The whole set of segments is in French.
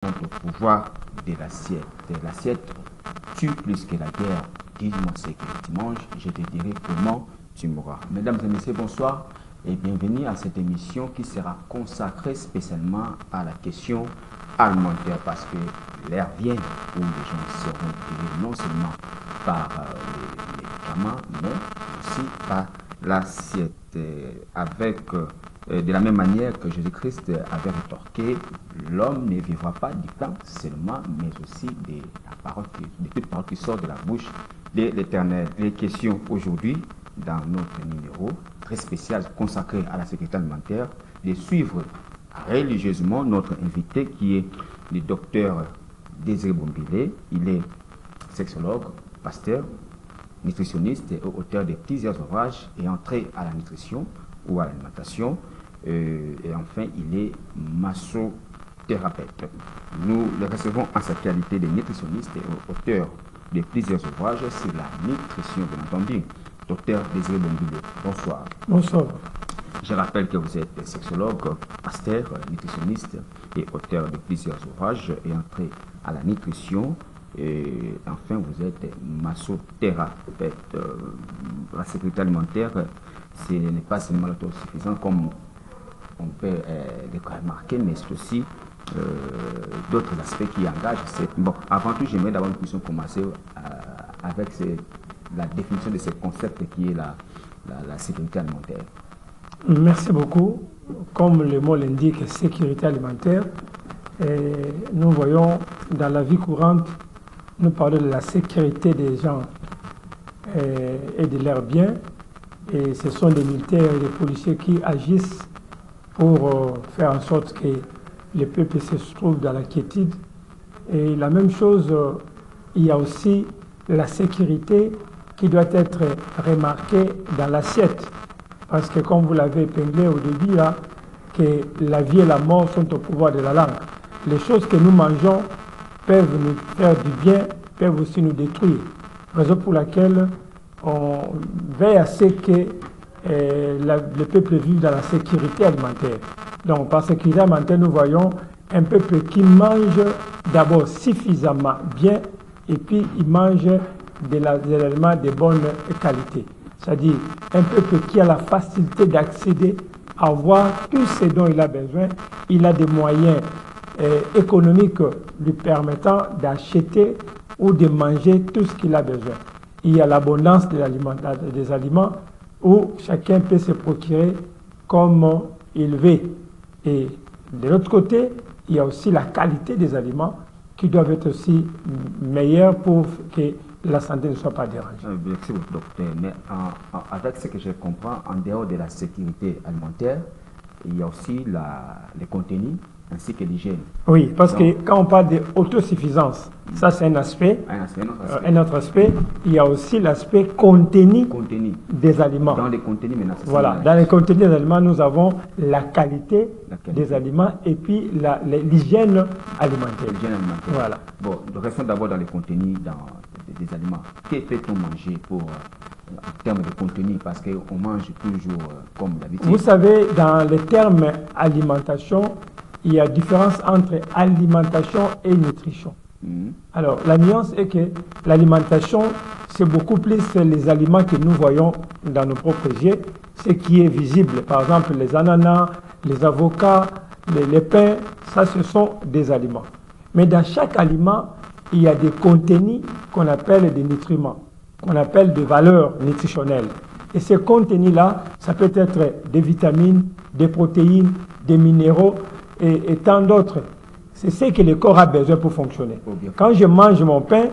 contre le pouvoir de l'assiette. L'assiette tue plus que la guerre. Dis-moi ce que tu manges, je te dirai comment tu mourras. Mesdames et messieurs, bonsoir et bienvenue à cette émission qui sera consacrée spécialement à la question alimentaire parce que l'ère vient où les gens seront tués non seulement par les médicaments mais aussi par l'assiette. De la même manière que Jésus-Christ avait rétorqué, l'homme ne vivra pas du pain seulement, mais aussi de toute parole qui sort de la bouche de l'Éternel. Les questions aujourd'hui, dans notre numéro très spécial consacré à la sécurité alimentaire, de suivre religieusement notre invité qui est le docteur Désiré Bombile. Il est sexologue, pasteur, nutritionniste et auteur de plusieurs ouvrages ayant trait à la nutrition ou à l'alimentation. Et enfin, il est massothérapeute. Nous le recevons en sa qualité de nutritionniste et auteur de plusieurs ouvrages sur la nutrition, bien entendu. Docteur Désiré Bombile, bonsoir. Bonsoir. Je rappelle que vous êtes sexologue, pasteur, nutritionniste et auteur de plusieurs ouvrages ayant trait à la nutrition. Et enfin, vous êtes massothérapeute. La sécurité alimentaire, ce n'est pas seulement l'autosuffisance comme on peut le remarquer, mais c'est aussi d'autres aspects qui engagent. Bon, avant tout, j'aimerais d'abord que nous puissions commencer avec la définition de ce concept qui est la sécurité alimentaire. Merci beaucoup. Comme le mot l'indique, sécurité alimentaire, nous voyons dans la vie courante, nous parlons de la sécurité des gens et de leurs biens. Et ce sont des militaires et des policiers qui agissent pour faire en sorte que le peuple se trouve dans la quiétude. Et la même chose, il y a aussi la sécurité qui doit être remarquée dans l'assiette. Parce que comme vous l'avez épinglé au début, là, que la vie et la mort sont au pouvoir de la langue. Les choses que nous mangeons peuvent nous faire du bien, peuvent aussi nous détruire. Raison pour laquelle on veille à ce que le peuple vive dans la sécurité alimentaire. Donc, par sécurité alimentaire, nous voyons un peuple qui mange d'abord suffisamment bien et puis il mange des aliments de bonne qualité. C'est-à-dire un peuple qui a la facilité d'accéder à avoir tout ce dont il a besoin. Il a des moyens économiques lui permettant d'acheter ou de manger tout ce qu'il a besoin. Il y a l'abondance des aliments où chacun peut se procurer comme il veut. Et de l'autre côté, il y a aussi la qualité des aliments qui doivent être aussi meilleures pour que la santé ne soit pas dérangée. Merci beaucoup, docteur. Mais avec ce que je comprends, en dehors de la sécurité alimentaire, il y a aussi les contenus ainsi que l'hygiène. Oui, parce que quand on parle d'autosuffisance, ça c'est un aspect. Un autre aspect, il y a aussi l'aspect contenu des aliments. Dans les contenus, maintenant, voilà, dans les contenus des aliments, nous avons la qualité des aliments et puis l'hygiène alimentaire. Voilà. Bon, restons d'abord dans les contenus des aliments. Que peut-on manger en termes de contenu? Parce qu'on mange toujours comme d'habitude. Vous savez, dans les termes alimentation, il y a différence entre alimentation et nutrition. Alors, la nuance est que l'alimentation, c'est beaucoup plus les aliments que nous voyons dans nos propres yeux, ce qui est visible. Par exemple, les ananas, les avocats, les pains, ça, ce sont des aliments. Mais dans chaque aliment, il y a des contenus qu'on appelle des nutriments, qu'on appelle des valeurs nutritionnelles. Et ces contenus-là, ça peut être des vitamines, des protéines, des minéraux, et tant d'autres. C'est ce que le corps a besoin pour fonctionner. Quand je mange mon pain,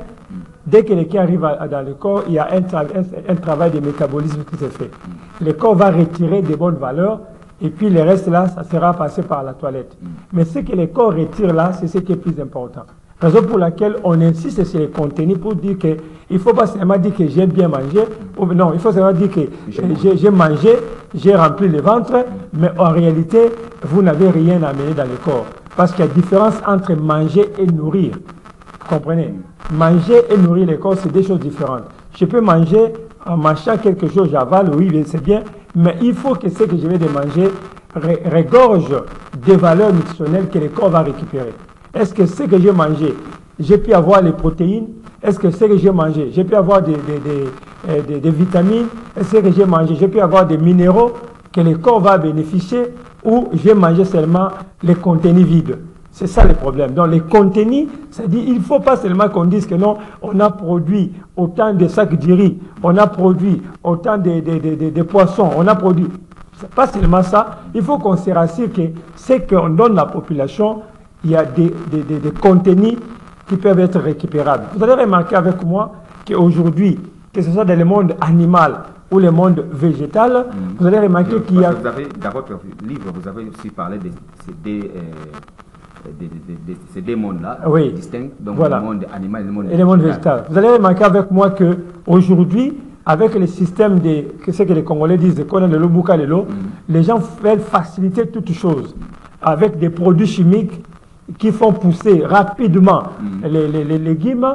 dès que le pain arrive dans le corps, il y a un travail de métabolisme qui se fait. Le corps va retirer des bonnes valeurs et puis le reste là, ça sera passé par la toilette. Mais ce que le corps retire là, c'est ce qui est plus important. Raison pour laquelle on insiste sur les contenus pour dire qu'il ne faut pas seulement dire que j'ai bien mangé, non, il faut seulement dire que j'ai mangé, j'ai rempli le ventre, mais en réalité, vous n'avez rien amené dans le corps. Parce qu'il y a différence entre manger et nourrir. Vous comprenez? Manger et nourrir le corps, c'est deux choses différentes. Je peux manger en mâchant quelque chose, j'avale, oui, c'est bien, mais il faut que ce que je vais de manger regorge des valeurs nutritionnelles que le corps va récupérer. est-ce que ce que j'ai mangé, j'ai pu avoir les protéines? Est-ce que ce que j'ai mangé, j'ai pu avoir des vitamines? Est-ce que j'ai mangé, j'ai pu avoir des minéraux que le corps va bénéficier, ou j'ai mangé seulement les contenus vides? C'est ça le problème. Donc les contenus, c'est-à-dire il ne faut pas seulement qu'on dise que non, on a produit autant de sacs de riz, on a produit autant de poissons, on a produit. C'est pas seulement ça. Il faut qu'on se rassure que ce qu'on donne à la population, il y a des contenus qui peuvent être récupérables. Vous allez remarquer avec moi qu'aujourd'hui, que ce soit dans le monde animal ou le monde végétal, vous allez remarquer qu'il y a... Vous avez, dans votre livre, vous avez aussi parlé de ces deux mondes-là, oui, distincts, donc voilà, le monde animal et le monde végétal. Vous allez remarquer avec moi qu'aujourd'hui, avec le système ce que les Congolais disent, les gens veulent faciliter toutes choses avec des produits chimiques qui font pousser rapidement les légumes.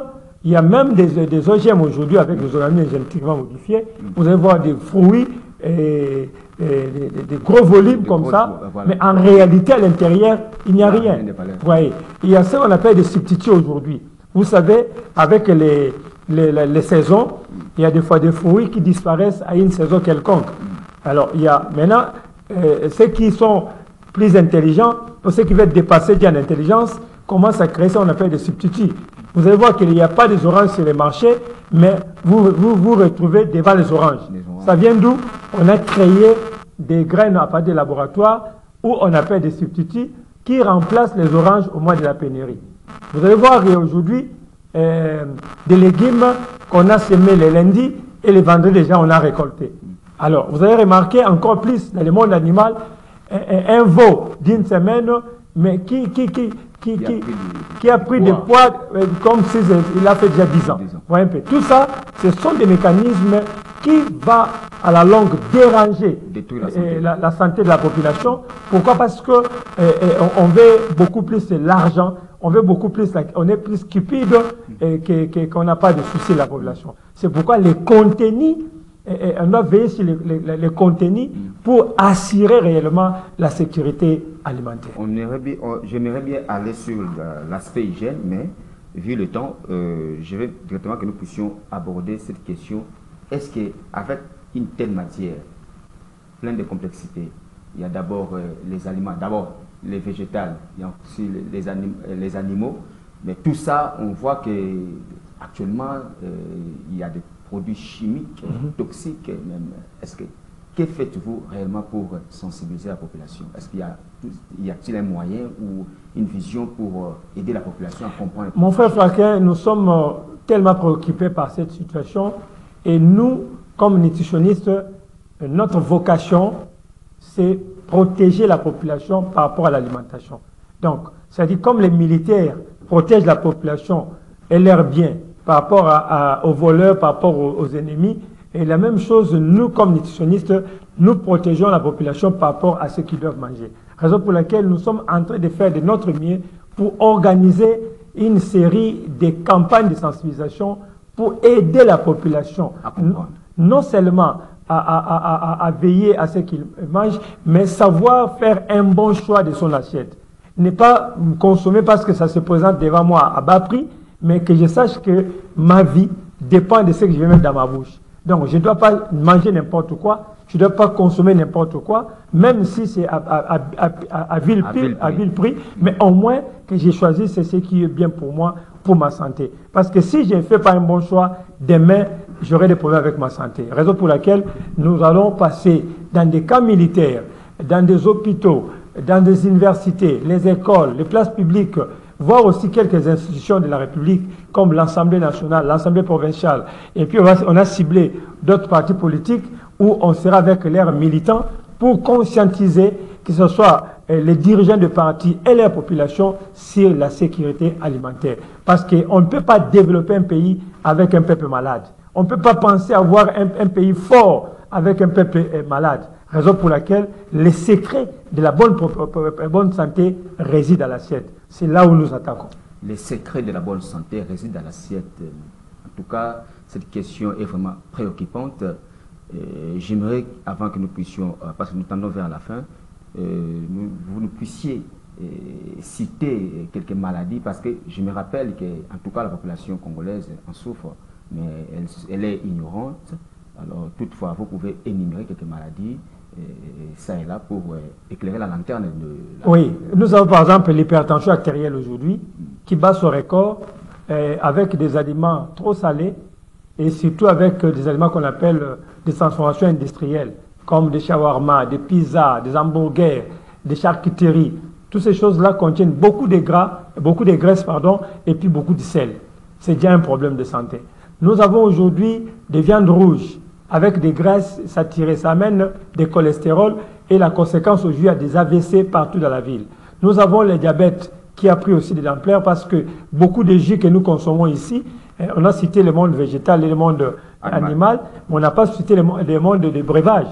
Il y a même des OGM aujourd'hui avec des organismes génétiquement modifiés. Vous allez voir des fruits et des gros volumes comme ça, voilà. Mais en réalité, à l'intérieur, il n'y a rien. Vous voyez, il y a ce qu'on appelle des substituts aujourd'hui. Vous savez, avec les saisons, il y a des fois des fruits qui disparaissent à une saison quelconque. Alors, il y a maintenant ceux qui sont plus intelligents, ou ceux qui veulent dépasser en intelligence, commencent à créer ce qu'on appelle des substituts. Vous allez voir qu'il n'y a pas des oranges sur les marchés, mais vous retrouvez devant les oranges. Ça vient d'où? On a créé des graines à partir des laboratoires où on appelle des substituts qui remplacent les oranges au mois de la pénurie. Vous allez voir qu'il y a aujourd'hui des légumes qu'on a semés les lundis et les vendredis déjà on a récolté. Alors, vous allez remarquer encore plus dans le monde animal, un veau d'une semaine, mais qui a pris des poids comme s'il a fait déjà 10 ans. Voyez un peu. Tout ça, ce sont des mécanismes qui vont à la longue déranger la santé de la population. Pourquoi? Parce qu'on veut beaucoup plus l'argent, on est plus cupide qu'on n'a pas de souci de la population. C'est pourquoi les contenus, on doit veiller sur les contenus pour assurer réellement la sécurité alimentaire. J'aimerais bien aller sur l'aspect hygiène, mais vu le temps, je veux directement que nous puissions aborder cette question. Est-ce qu'avec une telle matière, pleine de complexité, il y a d'abord les aliments, d'abord les végétales, il y a aussi les animaux, mais tout ça, on voit qu'actuellement, il y a des produits chimiques, toxiques même. Que faites-vous réellement pour sensibiliser la population? Est-ce qu'il y a-t-il un moyen ou une vision pour aider la population à comprendre? Mon frère Flaquin, nous sommes tellement préoccupés par cette situation et nous, comme nutritionnistes, notre vocation, c'est protéger la population par rapport à l'alimentation. Donc, c'est-à-dire comme les militaires protègent la population et leurs biens par rapport aux voleurs, par rapport aux ennemis, et la même chose, nous, comme nutritionnistes, nous protégeons la population par rapport à ce qu'ils doivent manger. Raison pour laquelle nous sommes en train de faire de notre mieux pour organiser une série de campagnes de sensibilisation pour aider la population, non seulement à veiller à ce qu'ils mangent, mais savoir faire un bon choix de son assiette. Ne pas consommer parce que ça se présente devant moi à bas prix, mais que je sache que ma vie dépend de ce que je vais mettre dans ma bouche. Donc, je ne dois pas manger n'importe quoi, je ne dois pas consommer n'importe quoi, même si c'est à vil prix, mais au moins que j'ai choisi ce qui est bien pour moi, pour ma santé. Parce que si je ne fais pas un bon choix, demain, j'aurai des problèmes avec ma santé. Raison pour laquelle nous allons passer dans des camps militaires, dans des hôpitaux, dans des universités, les écoles, les places publiques, voir aussi quelques institutions de la République comme l'Assemblée nationale, l'Assemblée provinciale. Et puis on a ciblé d'autres partis politiques où on sera avec leurs militants pour conscientiser que ce soit les dirigeants de partis et leur population sur la sécurité alimentaire. Parce qu'on ne peut pas développer un pays avec un peuple malade. On ne peut pas penser avoir un pays fort avec un peuple malade. Raison pour laquelle les secrets de la bonne santé résident à l'assiette. C'est là où nous attaquons. Les secrets de la bonne santé résident dans l'assiette. En tout cas, cette question est vraiment préoccupante. J'aimerais, avant que nous puissions, parce que nous tendons vers la fin, vous nous puissiez citer quelques maladies parce que je me rappelle que, en tout cas, la population congolaise en souffre, mais elle est ignorante. Alors, toutefois, vous pouvez énumérer quelques maladies, ça et là, pour éclairer la lanterne de la... Oui, nous avons par exemple l'hypertension artérielle aujourd'hui, qui bat son record avec des aliments trop salés et surtout avec des aliments qu'on appelle des transformations industrielles, comme des shawarma, des pizzas, des hamburgers, des charcuteries. Toutes ces choses-là contiennent beaucoup de gras, beaucoup de graisses, pardon, et puis beaucoup de sel. C'est déjà un problème de santé. Nous avons aujourd'hui des viandes rouges avec des graisses saturées. Ça amène des cholestérols et la conséquence aujourd'hui, il y a des AVC partout dans la ville. Nous avons le diabète qui a pris aussi de l'ampleur parce que beaucoup de jus que nous consommons ici, on a cité le monde végétal et le monde animal, mais on n'a pas cité le monde des breuvages.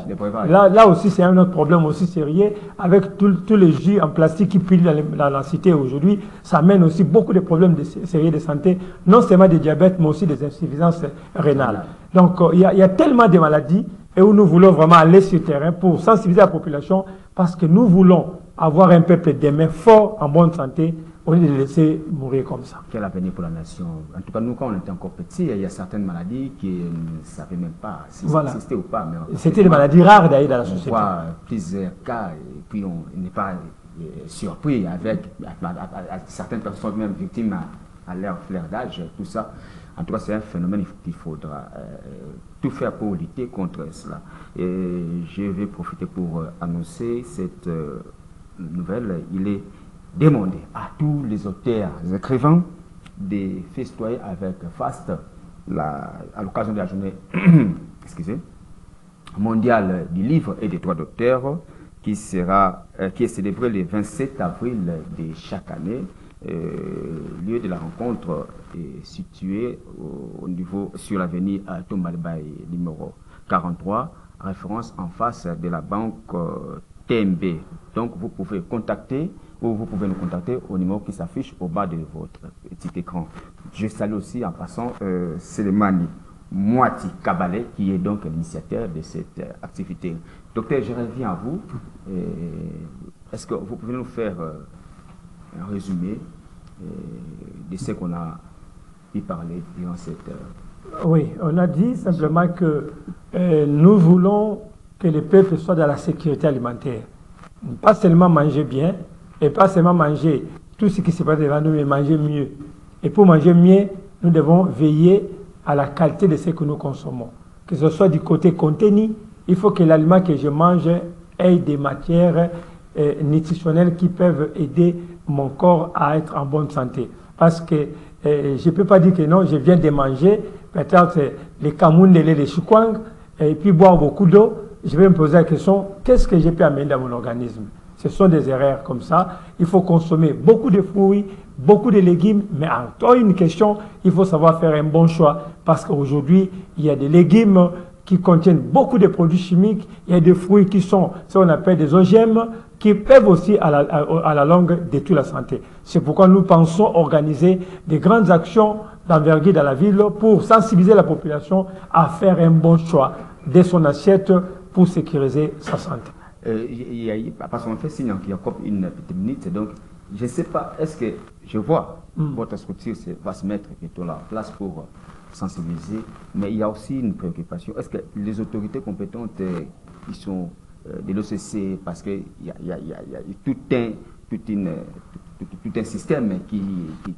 Là aussi, c'est un autre problème aussi sérieux avec tous les jus en plastique qui pilent dans la cité aujourd'hui. Ça amène aussi beaucoup de problèmes sérieux de santé, non seulement des diabètes, mais aussi des insuffisances rénales. Donc, il y a tellement de maladies et où nous voulons vraiment aller sur le terrain pour sensibiliser la population parce que nous voulons avoir un peuple demain fort, en bonne santé, au lieu de laisser mourir comme ça. Quel avenir pour la nation? En tout cas, nous, quand on était encore petits, il y a certaines maladies qui ne savaient même pas si ça existait ou pas. C'était des maladies rares d'ailleurs dans la société. On voit plusieurs cas et puis on n'est pas surpris avec certaines personnes même victimes à leur fleur d'âge, tout ça. En tout cas, c'est un phénomène qu'il faudra tout faire pour lutter contre cela. Et je vais profiter pour annoncer cette nouvelle. Il est demandé à tous les auteurs, les écrivains, de festoyer avec faste à l'occasion de la journée mondiale du livre et des droits d'auteur qui est célébrée le 27 avril de chaque année. Lieu de la rencontre est situé sur l'avenue Tombalbaye numéro 43, référence en face de la banque TMB. Donc vous pouvez nous contacter au numéro qui s'affiche au bas de votre petit écran. Je salue aussi en passant Selemani Moati Kabale, qui est donc l'initiateur de cette activité. Docteur, je reviens à vous. Est-ce que vous pouvez nous faire un résumé de ce qu'on a pu parler durant cette... Oui, on a dit simplement que nous voulons que le peuple soit dans la sécurité alimentaire. Pas seulement manger bien, et pas seulement manger tout ce qui se passe devant nous, mais manger mieux. Et pour manger mieux, nous devons veiller à la qualité de ce que nous consommons. Que ce soit du côté contenu, il faut que l'aliment que je mange ait des matières nutritionnelles qui peuvent aider mon corps à être en bonne santé. Parce que je ne peux pas dire que non, je viens de manger, peut-être les camoun, les choukwang, et puis boire beaucoup d'eau. Je vais me poser la question, qu'est-ce que je peux amener dans mon organisme? Ce sont des erreurs comme ça. Il faut consommer beaucoup de fruits, beaucoup de légumes, mais encore une question, il faut savoir faire un bon choix parce qu'aujourd'hui, il y a des légumes qui contiennent beaucoup de produits chimiques, il y a des fruits qui sont ce qu'on appelle des OGM, qui peuvent aussi à la longue détruire la santé. C'est pourquoi nous pensons organiser des grandes actions d'envergure dans la ville pour sensibiliser la population à faire un bon choix de son assiette pour sécuriser sa santé. Parce qu'on fait signe qu'il y a encore une petite minute, donc je ne sais pas, est-ce que je vois votre structure va se mettre bientôt là en place pour sensibiliser, mais il y a aussi une préoccupation. Est-ce que les autorités compétentes qui sont de l'OCC, parce qu'il y a tout un système qui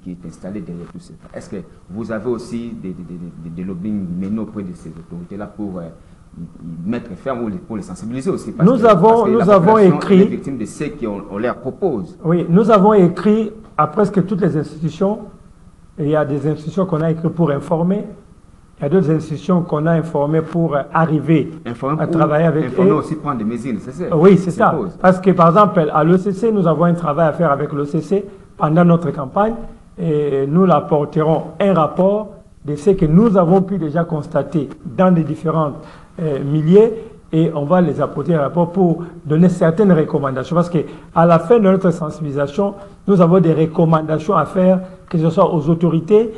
est installé derrière tout ça. Est-ce que vous avez aussi des lobbying menés auprès de ces autorités-là pour mettre ferme pour les sensibiliser aussi? Nous avons écrit... les victimes de ceux qu'on leur propose. Oui, nous avons écrit à presque toutes les institutions. Il y a des institutions qu'on a écrites pour informer. Il y a d'autres institutions qu'on a informées pour arriver à travailler avec eux. Informer aussi prendre des mesures nécessaires. Oui, c'est ça. Parce que par exemple, à l'OCC, nous avons un travail à faire avec l'OCC pendant notre campagne. Et nous apporterons un rapport de ce que nous avons pu déjà constater dans les différents milieux. Et on va les apporter un rapport pour donner certaines recommandations. Parce qu'à la fin de notre sensibilisation, nous avons des recommandations à faire, que ce soit aux autorités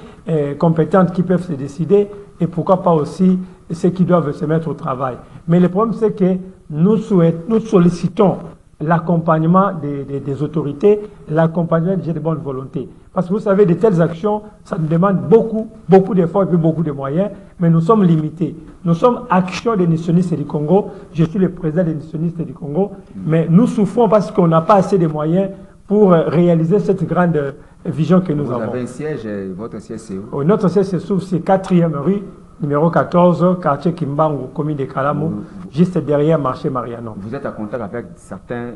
compétentes qui peuvent se décider, et pourquoi pas aussi ceux qui doivent se mettre au travail. Mais le problème, c'est que nous sollicitons l'accompagnement des autorités, l'accompagnement des gens de bonne volonté. Parce que vous savez, de telles actions, ça nous demande beaucoup d'efforts et puis beaucoup de moyens, mais nous sommes limités. Nous sommes Action des nutritionnistes du Congo, je suis le président des nutritionnistes du Congo, mais nous souffrons parce qu'on n'a pas assez de moyens pour réaliser cette grande vision que nous avons. Vous avez un siège, votre siège c'est où? Notre siège se trouve sur 4e rue, numéro 14, quartier Kimbangu, commune de Kalamu, juste derrière marché Mariano. Vous êtes en contact avec certains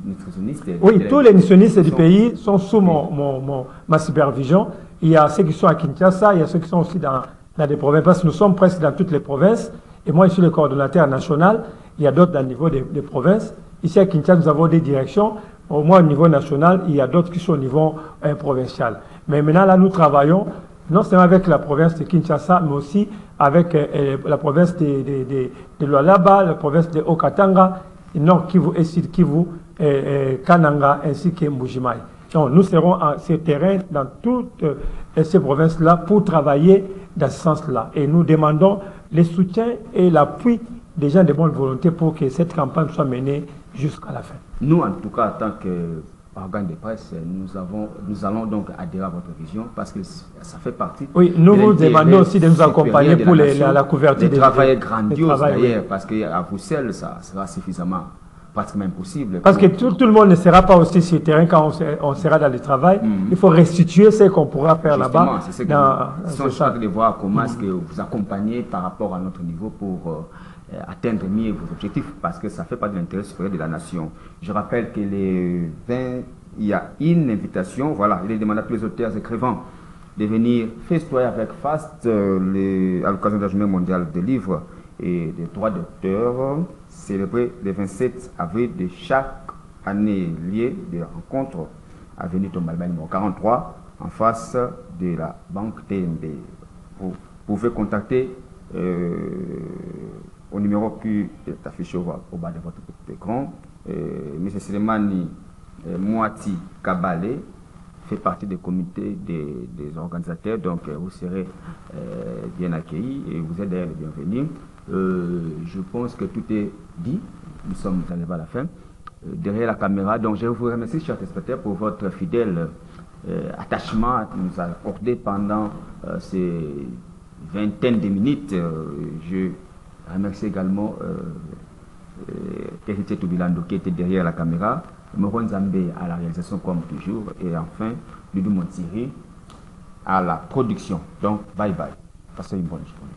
nutritionnistes? Oui, tous les nutritionnistes du pays sont sous ma supervision. Il y a ceux qui sont à Kinshasa, il y a ceux qui sont aussi dans des provinces, parce que nous sommes presque dans toutes les provinces. Et moi, je suis le coordonnateur national. Il y a d'autres dans le niveau des provinces. Ici à Kinshasa, nous avons des directions. Au moins au niveau national, il y a d'autres qui sont au niveau provincial. Mais maintenant, là, nous travaillons non seulement avec la province de Kinshasa, mais aussi avec la province de Lualaba, la province de Okatanga, Nord Kivu et Sud Kivu, Kananga, ainsi que Mbujimai. Donc, nous serons à ce terrain dans toutes ces provinces-là pour travailler dans ce sens-là. Et nous demandons le soutien et l'appui des gens de bonne volonté pour que cette campagne soit menée jusqu'à la fin. Nous, en tout cas, en tant qu'organe de presse, nous allons donc adhérer à votre vision parce que ça fait partie. Oui, nous vous demandons aussi de nous accompagner pour la couverture des travail grandiose d'ailleurs, parce qu'à Bruxelles, ça sera suffisamment pratiquement impossible. Parce que tout le monde ne sera pas aussi sur le terrain quand on sera dans le travail. Il faut restituer ce qu'on pourra faire là-bas. C'est ce que nous sommes en train de voir comment est-ce que vous accompagnez par rapport à notre niveau pour atteindre mieux vos objectifs, parce que ça fait pas de l'intérêt supérieur de la nation. Je rappelle que les 20, il y a une invitation, voilà, il est demandé à tous les auteurs écrivains de venir festoyer avec FAST à l'occasion de la journée mondiale des livres et des droits d'auteur, célébré le 27 avril de chaque année, lié des rencontres à Avenue Tombalba numéro 43, en face de la banque TNB. Vous pouvez contacter au numéro qui est affiché au bas de votre petit écran. M. Selemani Mouati Kabale fait partie du comité des organisateurs, donc vous serez bien accueillis et vous êtes d'ailleurs les bienvenus. Je pense que tout est dit, nous sommes arrivés à la fin. Derrière la caméra, donc je vous remercie, chers téléspectateurs, pour votre fidèle attachement à nous accorder pendant ces vingtaine de minutes. Je remercie également Héritier Toubilando qui était derrière la caméra, Moron Zambé à la réalisation comme toujours, et enfin Ludou Montiri à la production. Donc bye bye, passez une bonne journée.